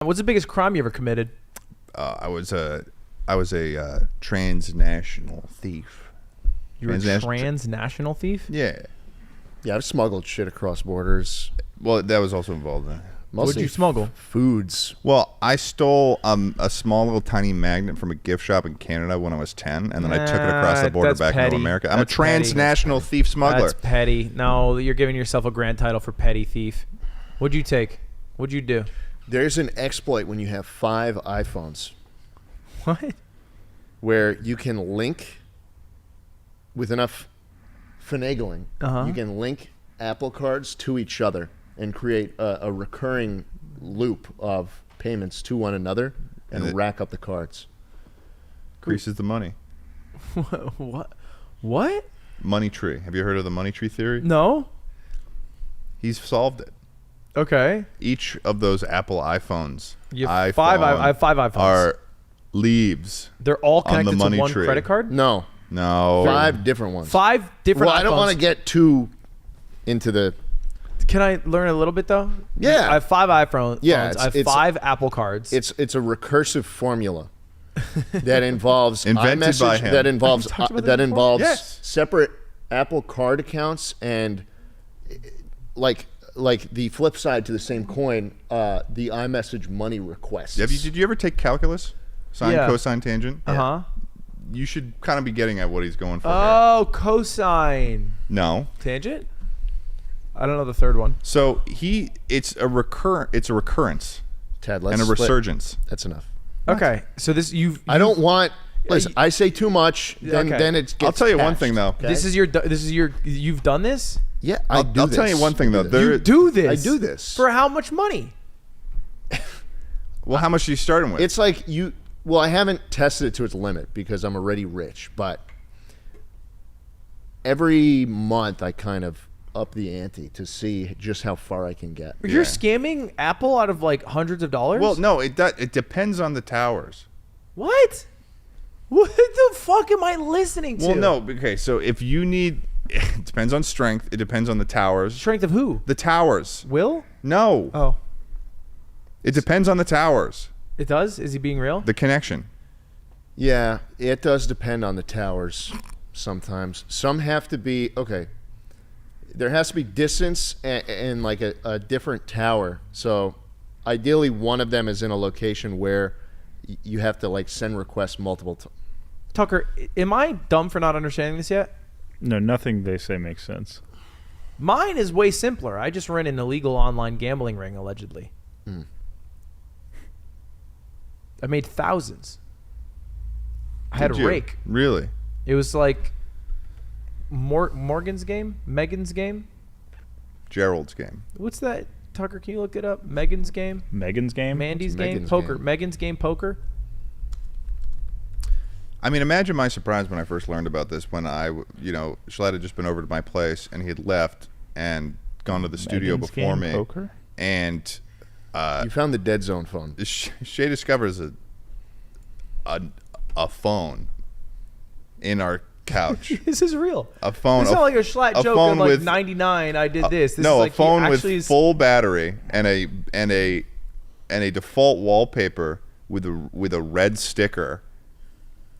What's the biggest crime you ever committed? I was a transnational thief. You were a transnational thief? Yeah. Yeah, I've smuggled shit across borders. Well, that was also involved in it. What did you smuggle? Foods. Well, I stole a small little tiny magnet from a gift shop in Canada when I was 10, and then I took it across the border back into America. I'm a transnational thief smuggler. That's petty. No, you're giving yourself a grand title for petty thief. What'd you take? What'd you do? There's an exploit when you have 5 iPhones. What? Where you can link, with enough finagling, you can link Apple cards to each other and create a recurring loop of payments to one another and rack up the cards. Greases the money. What? Money tree. Have you heard of the money tree theory? No. He's solved it. Okay. Each of those Apple iPhones, I have 5 iPhones. are leaves. They're all on the connected money to one tree. credit card? No. 5 different ones. 5 different Well, I don't want to get too into the... Can I learn a little bit, though? Yeah. I have 5 iPhones. Yeah, I have 5 Apple cards. It's a recursive formula that involves Invented by him. that involves Yes. separate Apple card accounts and like the flip side to the same coin, the iMessage money requests. Did you ever take calculus? Sine, cosine, tangent? Uh-huh. You should kind of be getting at what he's going for Oh, cosine. No. Tangent? I don't know the third one. So it's a recurrence. Ted, and a resurgence. That's enough. Okay, so this I don't want. Listen, I say too much, then it gets. I'll tell you one patched, thing though. okay? This is your. You've done this. Yeah, I'll tell you one thing though. You do this. I do this for how much money? Well, how much are you starting with? It's like you. Well, I haven't tested it to its limit because I'm already rich, but every month I kind of up the ante to see just how far I can get. You're scamming Apple out of like hundreds of dollars? Well, no, it depends on the towers. What? What the fuck am I listening to? Well, no, okay, so if you need, it depends on strength. It depends on the towers. Strength of who? The towers. Will? No. Oh. It depends on the towers. It does? Is he being real? The connection. Yeah, it does depend on the towers sometimes. Some have to be, okay, there has to be distance and like a different tower. So ideally one of them is in a location where you have to like send requests multiple times. Tucker, am I dumb for not understanding this yet? No, nothing they say makes sense. Mine is way simpler. I just ran an illegal online gambling ring, allegedly. I made thousands. I had a rake. Really? It was like Morgan's game? Megan's game? Gerald's game. What's that? Tucker, can you look it up? Megan's game? Megan's game? Mandy's game? Megan's Poker. game. Megan's game poker? I mean, imagine my surprise when I first learned about this when Schlatt had just been over to my place and he had left and gone to the studio Megan's before game me. Poker? And You found the dead zone phone. Shay discovers a phone in our couch. This is real. A phone. It's not like a Schlatt joke phone of like with, 99 I did this. This no, is like a phone with actually full battery and a default wallpaper with a red sticker.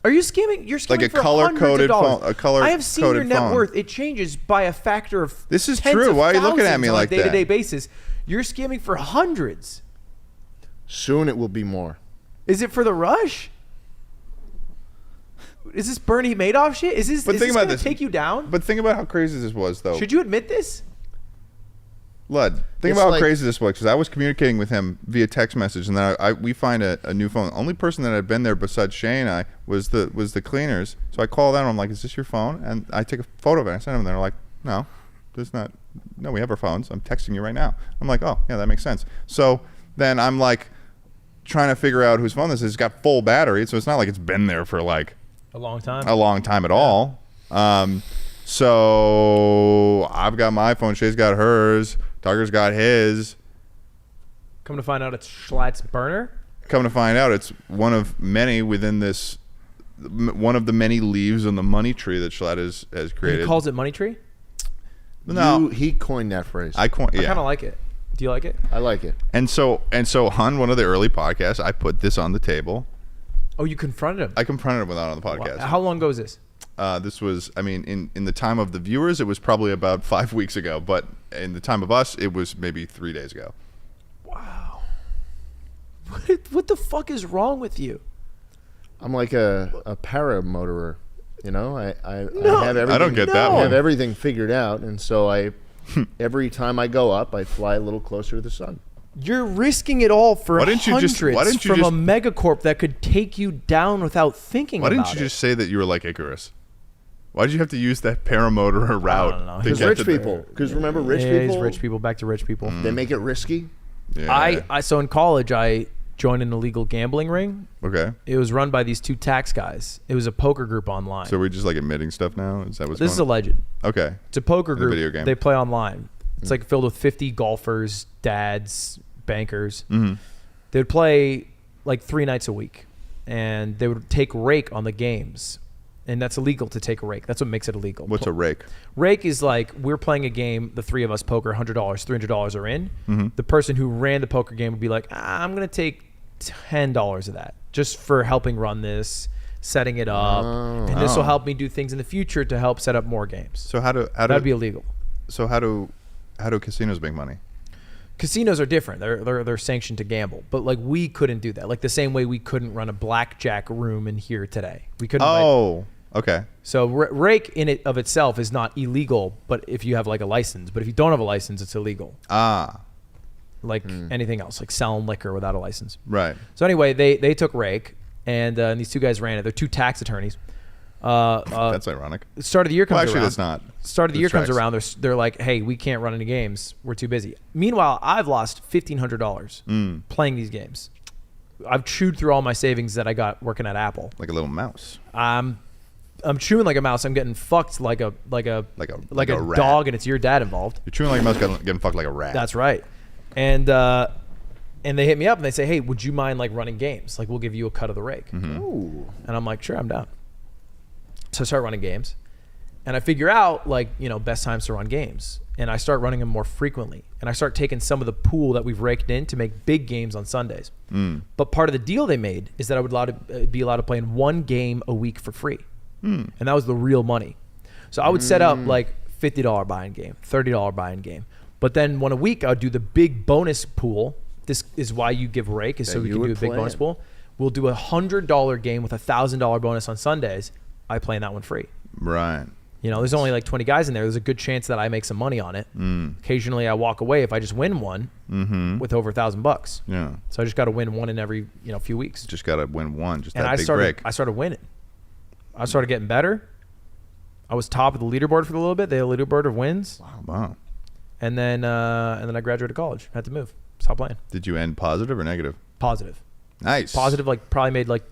Are you scamming? You're scamming Like a for color-coded $100s. phone- a color-coded I have seen your net phone. worth. It changes by a factor of This is tens true. of Why are you looking at thousands me on like a day-to-day that? basis. You're scamming for hundreds. Soon it will be more. Is it for the rush? Is this Bernie Madoff shit? Is this going to take you down? But think about how crazy this was, though. Should you admit this? Lud, think about how crazy this was, because I was communicating with him via text message, and then we find a new phone. The only person that had been there besides Shay and I was the cleaners. So I called them. I'm like, "Is this your phone?" And I take a photo of it. I sent them. They're like, "No, there's not. No, we have our phones. I'm texting you right now." I'm like, "Oh, yeah, that makes sense." So then I'm like trying to figure out whose phone this is. It's got full battery, so it's not like it's been there for like a long time at all. So I've got my phone. Shay's got hers. Tucker's got his. Come to find out it's Schlatt's burner? Come to find out it's one of many within this, one of the many leaves on the money tree that Schlatt has created. He calls it money tree? No. He coined that phrase. I kind of like it. Do you like it? I like it. And so on one of the early podcasts, I put this on the table. Oh, you confronted him. I confronted him with that on the podcast. Wow. How long ago was this? This was, I mean, in the time of the viewers, it was probably about 5 weeks ago. But in the time of us, it was maybe 3 days ago. Wow. What the fuck is wrong with you? I'm like a paramotorer. You know, I have everything. I don't get that I one. have everything figured out, and so every time I go up, I fly a little closer to the sun. You're risking it all for hundreds from a megacorp that could take you down without thinking about it. Why didn't you just say that you were like Icarus? Why did you have to use that paramotorer route? I don't know. Because rich people. Because remember, rich people. It's rich people. Back to rich people. They make it risky. Yeah. So in college, I joined an illegal gambling ring. Okay. It was run by these two tax guys. It was a poker group online. So we're just like admitting stuff now? Is that what's This is going on? alleged. Okay. It's a poker group. video game. They play online. It's like filled with 50 golfers, dads, bankers. Mm-hmm. They would play like 3 nights a week, and they would take rake on the games. And that's illegal to take a rake. That's what makes it illegal. What's a rake? Rake is like we're playing a game, the three of us poker, $100, $300 are in. Mm-hmm. The person who ran the poker game would be like, I'm going to take $10 of that just for helping run this, setting it up. And this will help me do things in the future to help set up more games. So That'd be illegal. So how do casinos make money? Casinos are different. They're sanctioned to gamble, but like we couldn't do that. Like the same way we couldn't run a blackjack room in here today. We couldn't. Okay. So rake in it of itself is not illegal, but if you have like a license. But if you don't have a license, it's illegal. Like anything else, like selling liquor without a license. Right. So anyway, they took rake, and these two guys ran it. They're two tax attorneys. That's ironic. Start of the year comes Well, actually, around. that's not. Start of the year comes tracks. around. They're like, hey, we can't run any games. We're too busy. Meanwhile, I've lost $1,500 playing these games. I've chewed through all my savings that I got working at Apple. Like a little mouse. I'm chewing like a mouse. I'm getting fucked like a rat. dog, and it's your dad involved. You're chewing like a mouse, getting fucked like a rat. That's right. And they hit me up and they say, hey, would you mind like running games? Like we'll give you a cut of the rake. Ooh. And I'm like, sure, I'm down. So I start running games, and I figure out like, best times to run games, and I start running them more frequently, and I start taking some of the pool that we've raked in to make big games on Sundays. But part of the deal they made is that I would be allowed to play in one game a week for free. And that was the real money. So I would set up like $50 buy-in game, $30 buy-in game. But then one a week, I would do the big bonus pool. This is why you give rake, is so we can do a big bonus pool. We'll do a $100 game with a $1,000 bonus on Sundays. I play in that one free. Right. There's only like 20 guys in there. There's a good chance that I make some money on it. Occasionally I walk away if I just win one with over $1,000. Yeah. So I just got to win one in every few weeks. Just got to win one. Just And that I big started break. I started winning. I started getting better. I was top of the leaderboard for a little bit. They had a leaderboard of wins. Wow. And then I graduated college. Had to move. Stop playing. Did you end positive or negative? Positive. Nice. Positive, like probably made like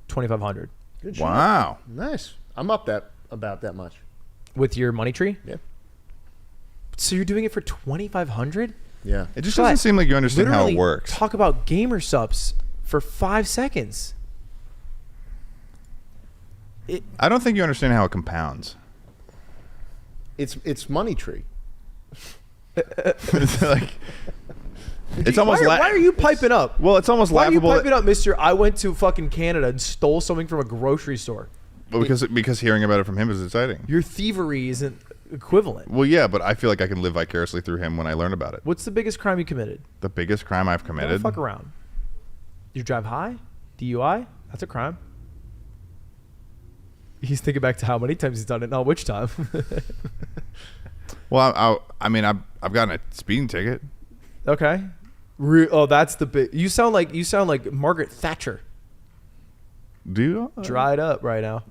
2,500 Good shit. Wow. Nice. I'm up about that much. with your money tree. Yeah. So you're doing it for 2,500? Yeah. It just doesn't seem like you understand how it Literally works. Talk about gamer subs for 5 seconds. I don't think you understand how it compounds. It's money tree. It's like it's almost. Why are you piping up? Well, it's almost Why are you laughable. piping up, Mister? I went to fucking Canada and stole something from a grocery store. Well, because hearing about it from him is exciting. Your thievery isn't equivalent. Well, yeah, but I feel like I can live vicariously through him when I learn about it. What's the biggest crime you committed? The biggest crime I've Don't committed. fuck around. You drive high? DUI? That's a crime. He's thinking back to how many times he's done it, not which time. Well, I mean, I've gotten a speeding ticket. Okay. Oh, that's the big. You sound like Margaret Thatcher. Do you? Dried up right now.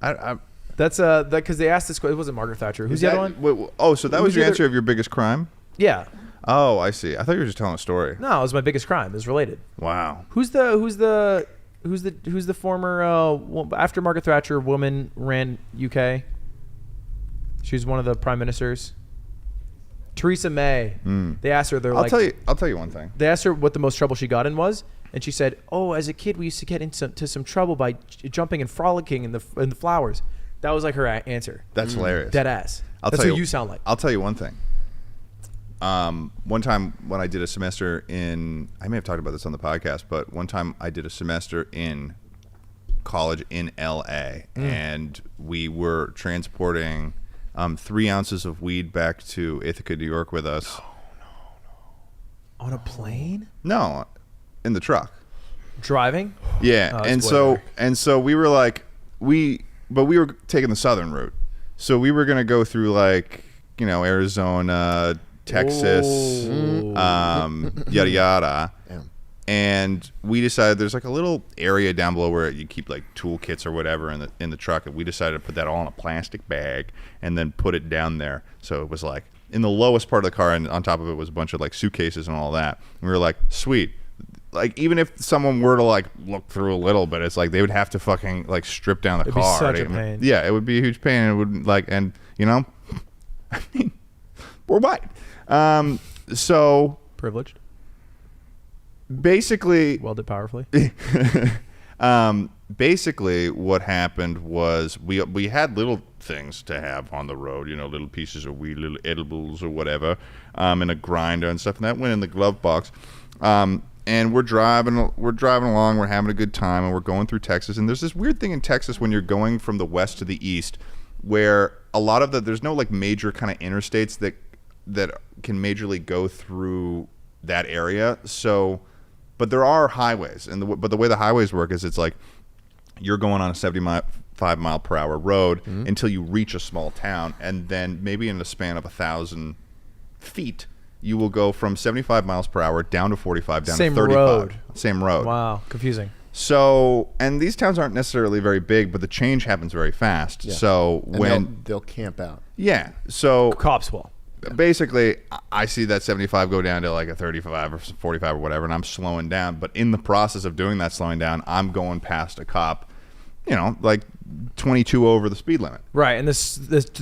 I That's that because they asked this question. It wasn't Margaret Thatcher. Who's the other one? Wait, oh, so that Who's was your the other- answer of your biggest crime? Yeah. Oh, I see. I thought you were just telling a story. No, it was my biggest crime. It was related. Wow. Who's the former after Margaret Thatcher woman ran UK? She was one of the prime ministers. Theresa May. They asked her. I'll tell you one thing. They asked her what the most trouble she got in was, and she said, "Oh, as a kid, we used to get into some trouble by jumping and frolicking in the flowers." That was like her answer. That's hilarious. Dead ass. I'll That's tell what you sound like. I'll tell you one thing. one time when I did a semester I may have talked about this on the podcast, but one time I did a semester in college in LA, and we were transporting 3 ounces of weed back to Ithaca, New York with us. No. On a plane? No, in the truck. Driving? Yeah, and so we were like, we were taking the southern route, so we were gonna go through like, you know, Arizona, Texas, yada yada. Yeah. And we decided there's like a little area down below where you keep like toolkits or whatever in the truck, and we decided to put that all in a plastic bag and then put it down there. So it was like in the lowest part of the car, and on top of it was a bunch of like suitcases and all that. And we were like, sweet. Like, even if someone were to like look through a little bit, it's like they would have to fucking like strip down the car. It'd be such a pain. Yeah, it would be a huge pain. And it would like, and you know, I mean, we're white. So Privileged. Basically, Welded powerfully. Basically what happened was we had little things to have on the road, you know, little pieces of weed, little edibles or whatever, and a grinder and stuff, and that went in the glove box. And we're driving along, we're having a good time, and we're going through Texas. And there's this weird thing in Texas when you're going from the west to the east, where a lot of there's no like major kind of interstates that can majorly go through that area. So, but there are highways, but the way the highways work is it's like you're going on a 75 mile per hour road until you reach a small town, and then maybe in the span of 1,000 feet, you will go from 75 miles per hour down to 45, down to 35. Same road. Wow, confusing. So, and these towns aren't necessarily very big, but the change happens very fast. Yeah. So and they'll camp out. Yeah. So cops will. Basically, I see that 75 go down to like a 35 or 45 or whatever, and I'm slowing down. But in the process of doing that slowing down, I'm going past a cop, you know, like 22 over the speed limit. Right, and the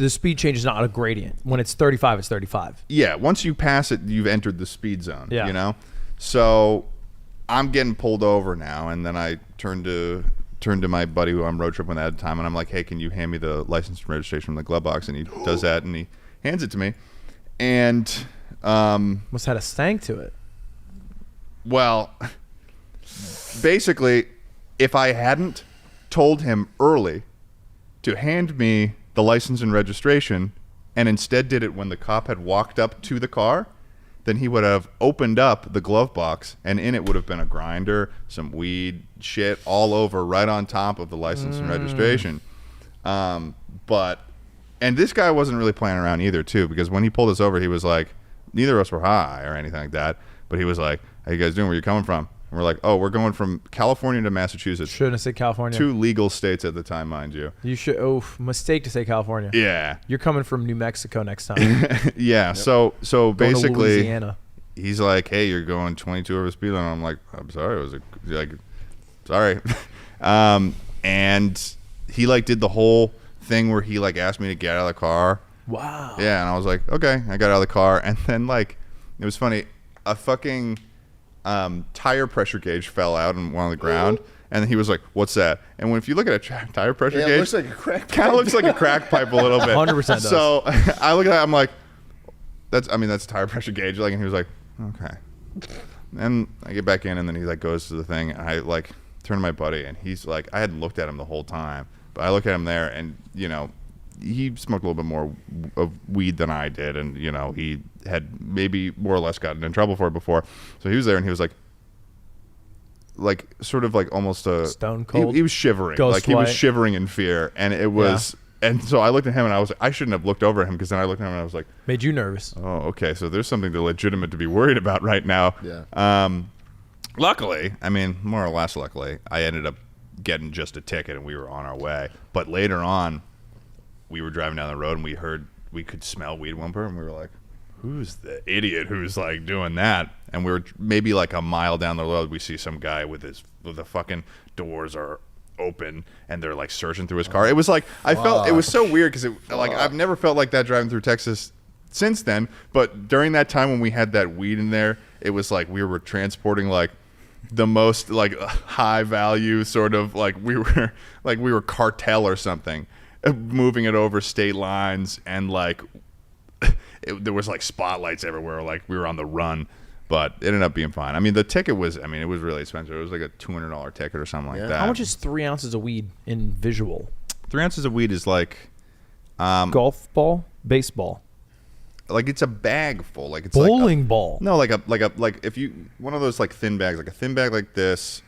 speed change is not a gradient. When it's 35, it's 35. Yeah, once you pass it, you've entered the speed zone, yeah. You know? So I'm getting pulled over now, and then I turn to my buddy who I'm road tripping with at the time, and I'm like, hey, can you hand me the license and registration from the glove box? And he does that, and he hands it to me. And must have had a stank to it. Well, basically, if I hadn't told him early to hand me the license and registration, and instead did it when the cop had walked up to the car, then he would have opened up the glove box, and in it would have been a grinder, some weed, shit all over right on top of the license and registration. And this guy wasn't really playing around either, too, because when he pulled us over, he was like, neither of us were high or anything like that, but he was like, how you guys doing? Where you coming from? And we're like, oh, we're going from California to Massachusetts. Shouldn't have said California. 2 legal states at the time, mind you. You should. Oh, mistake to say California. Yeah. You're coming from New Mexico next time. Yeah. Yep. So going basically, to Louisiana. He's like, hey, you're going 22 over the speed limit. I'm like, I'm sorry. Sorry. And he like did the whole thing where he like asked me to get out of the car. Wow. Yeah, and I was like, okay. I got out of the car, and then like, it was funny. A fucking tire pressure gauge fell out and went on the ground, and he was like, "What's that?" And if you look at a tire pressure gauge, it looks like a crack pipe. Kind of looks like a crack pipe a little bit. 100% does. So I look at it, I'm like, that's a tire pressure gauge. Like, and he was like, okay. And I get back in, and then he like goes to the thing, and I like turn to my buddy, and he's like, I hadn't looked at him the whole time, but I look at him there, and you know, he smoked a little bit more of weed than I did, and you know, he had maybe more or less gotten in trouble for it before. So he was there, and he was like sort of like almost a stone cold. He was shivering, Ghost like he white. was shivering in fear, and it was. Yeah. And so I looked at him, and I was like, I shouldn't have looked over at him, because then I looked at him and I was like, made you nervous. Oh, okay. So there's something legitimate to be worried about right now. Yeah. Luckily, I mean, more or less luckily, I ended up getting just a ticket, and we were on our way. But later on, we were driving down the road, and we could smell weed one part, and we were like, who's the idiot who's like doing that? And we were maybe like a mile down the road, we see some guy with the fucking doors are open, and they're like searching through his car. It was like, I felt, it was so weird, because like I've never felt like that driving through Texas since then, but during that time when we had that weed in there, it was like we were transporting like the most like high value sort of like we were cartel or something, moving it over state lines, and like there was like spotlights everywhere, like we were on the run. But it ended up being fine. I mean, the ticket was, it was really expensive. It was like a $200 ticket or something like that. How much is 3 ounces of weed in visual? 3 ounces of weed is like golf ball, baseball, like it's a bag full, like it's bowling like ball. No, like if you one of those like thin bags, like a thin bag like this,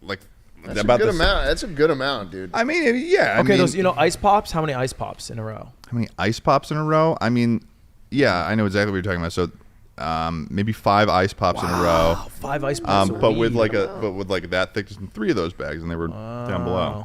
like that's about a good amount. That's a good amount, dude. I mean, yeah. Okay, those ice pops. How many ice pops in a row? How many ice pops in a row? I mean, yeah, I know exactly what you're talking about. So. Maybe 5 ice pops in a row. 5 ice pops. But with like that thickness in 3 of those bags, and they were down below.